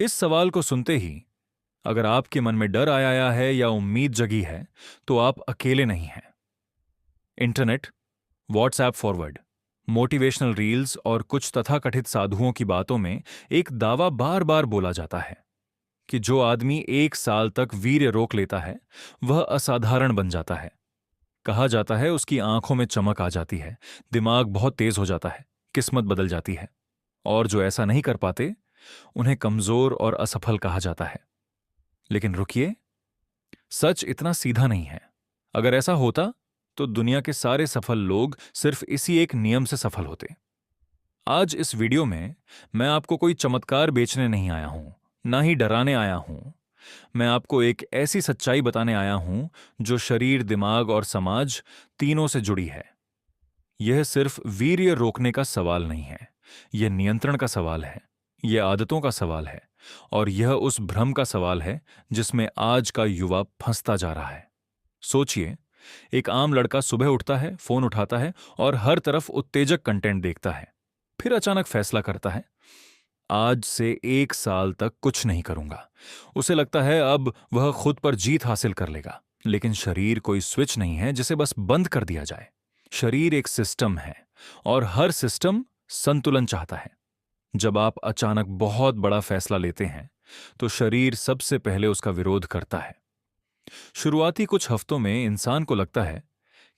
इस सवाल को सुनते ही अगर आपके मन में डर आया है या उम्मीद जगी है, तो आप अकेले नहीं हैं। Internet, WhatsApp forward, motivational reels और कुछ तथाकथित साधुओं की बातों में एक दावा बार बार बोला जाता है कि जो आदमी 1 साल तक वीर्य रोक लेता है, वह असाधारण बन जाता है। कहा जाता है उसकी आंखों में चमक आ जाती है, दिमाग बहुत तेज हो जाता है, किस्मत बदल जाती है। और जो ऐसा नहीं कर पाते, उन्हें कमजोर और असफल कहा जाता है। लेकिन रुकिए, सच इतना सीधा नहीं है। अगर ऐसा होता तो दुनिया के सारे सफल लोग सिर्फ इसी एक नियम से सफल होते। आज इस वीडियो में मैं आपको कोई चमत्कार बेचने नहीं आया हूं, ना ही डराने आया हूं। मैं आपको एक ऐसी सच्चाई बताने आया हूं जो शरीर, दिमाग और समाज तीनों से जुड़ी है। यह सिर्फ वीर्य रोकने का सवाल नहीं है, यह नियंत्रण का सवाल है, यह आदतों का सवाल है, और यह उस भ्रम का सवाल है जिसमें आज का युवा फंसता जा रहा है। सोचिए, एक आम लड़का सुबह उठता है, फोन उठाता है और हर तरफ उत्तेजक कंटेंट देखता है। फिर अचानक फैसला करता है, आज से 1 साल तक कुछ नहीं करूंगा। उसे लगता है अब वह खुद पर जीत हासिल कर लेगा। लेकिन शरीर कोई स्विच नहीं है जिसे बस बंद कर दिया जाए। शरीर एक सिस्टम है, और हर सिस्टम संतुलन चाहता है। जब आप अचानक बहुत बड़ा फैसला लेते हैं, तो शरीर सबसे पहले उसका विरोध करता है। शुरुआती कुछ हफ्तों में इंसान को लगता है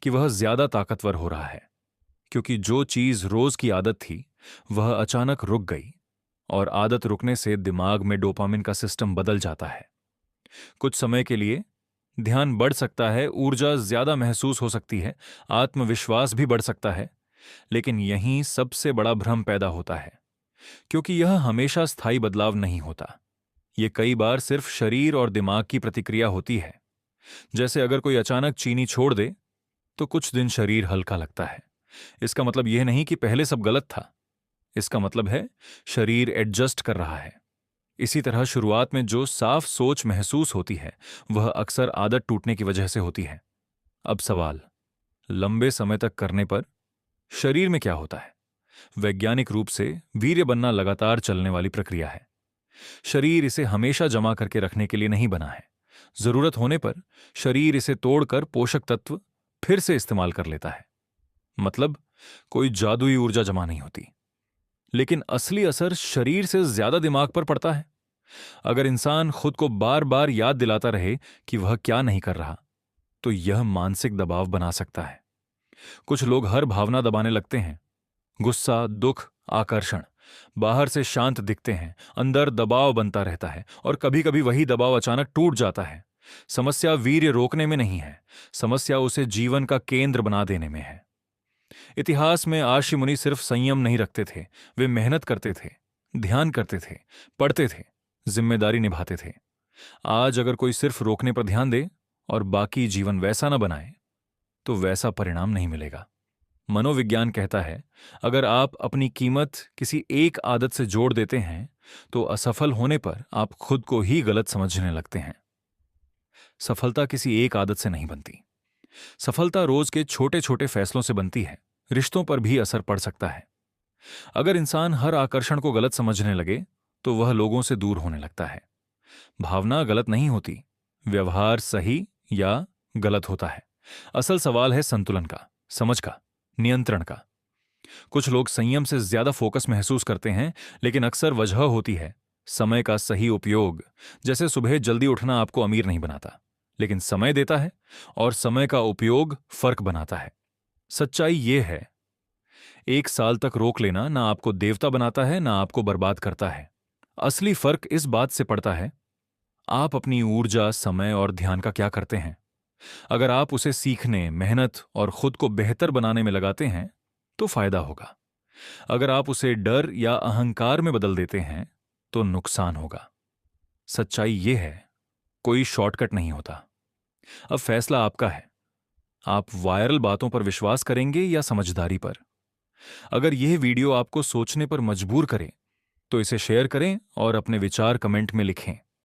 कि वह ज्यादा ताकतवर हो रहा है, क्योंकि जो चीज रोज की आदत थी वह अचानक रुक गई। और आदत रुकने से दिमाग में डोपामिन का सिस्टम बदल जाता है। कुछ समय के लिए ध्यान बढ़ सकता है, ऊर्जा ज्यादा महसूस हो सकती है, आत्मविश्वास भी बढ़ सकता है। लेकिन यहीं सबसे बड़ा भ्रम पैदा होता है, क्योंकि यह हमेशा स्थायी बदलाव नहीं होता। यह कई बार सिर्फ शरीर और दिमाग की प्रतिक्रिया होती है। जैसे अगर कोई अचानक चीनी छोड़ दे, तो कुछ दिन शरीर हल्का लगता है। इसका मतलब यह नहीं कि पहले सब गलत था। इसका मतलब है शरीर एडजस्ट कर रहा है। इसी तरह शुरुआत में जो साफ सोच महसूस होती है, वह अक्सर आदत टूटने की वजह से होती है। अब सवाल, लंबे समय तक करने पर शरीर में क्या होता है? वैज्ञानिक रूप से वीर्य बनना लगातार चलने वाली प्रक्रिया है। शरीर इसे हमेशा जमा करके रखने के लिए नहीं बना है। जरूरत होने पर शरीर इसे तोड़कर पोषक तत्व फिर से इस्तेमाल कर लेता है। मतलब कोई जादुई ऊर्जा जमा नहीं होती। लेकिन असली असर शरीर से ज्यादा दिमाग पर पड़ता है। अगर इंसान खुद को बार बार याद दिलाता रहे कि वह क्या नहीं कर रहा, तो यह मानसिक दबाव बना सकता है। कुछ लोग हर भावना दबाने लगते हैं। गुस्सा, दुख, आकर्षण। बाहर से शांत दिखते हैं, अंदर दबाव बनता रहता है, और कभी कभी वही दबाव अचानक टूट जाता है। समस्या वीर्य रोकने में नहीं है, समस्या उसे जीवन का केंद्र बना देने में है। इतिहास में आर्षि मुनि सिर्फ संयम नहीं रखते थे, वे मेहनत करते थे, ध्यान करते थे, पढ़ते थे, जिम्मेदारी निभाते थे। आज अगर कोई सिर्फ रोकने पर ध्यान दे और बाकी जीवन वैसा न बनाए, तो वैसा परिणाम नहीं मिलेगा। मनोविज्ञान कहता है, अगर आप अपनी कीमत किसी एक आदत से जोड़ देते हैं, तो असफल होने पर आप खुद को ही गलत समझने लगते हैं। सफलता किसी एक आदत से नहीं बनती। सफलता रोज के छोटे छोटे फैसलों से बनती है। रिश्तों पर भी असर पड़ सकता है। अगर इंसान हर आकर्षण को गलत समझने लगे, तो वह लोगों से दूर होने लगता है। भावना गलत नहीं होती, व्यवहार सही या गलत होता है। असल सवाल है संतुलन का, समझ का, नियंत्रण का। कुछ लोग संयम से ज्यादा फोकस महसूस करते हैं, लेकिन अक्सर वजह होती है समय का सही उपयोग। जैसे सुबह जल्दी उठना आपको अमीर नहीं बनाता, लेकिन समय देता है, और समय का उपयोग फर्क बनाता है। सच्चाई यह है, 1 साल तक रोक लेना ना आपको देवता बनाता है, ना आपको बर्बाद करता है। असली फर्क इस बात से पड़ता है, आप अपनी ऊर्जा, समय और ध्यान का क्या करते हैं। अगर आप उसे सीखने, मेहनत और खुद को बेहतर बनाने में लगाते हैं, तो फायदा होगा। अगर आप उसे डर या अहंकार में बदल देते हैं, तो नुकसान होगा। सच्चाई यह है, कोई शॉर्टकट नहीं होता। अब फैसला आपका है, आप वायरल बातों पर विश्वास करेंगे या समझदारी पर। अगर यह वीडियो आपको सोचने पर मजबूर करे, तो इसे शेयर करें और अपने विचार कमेंट में लिखें।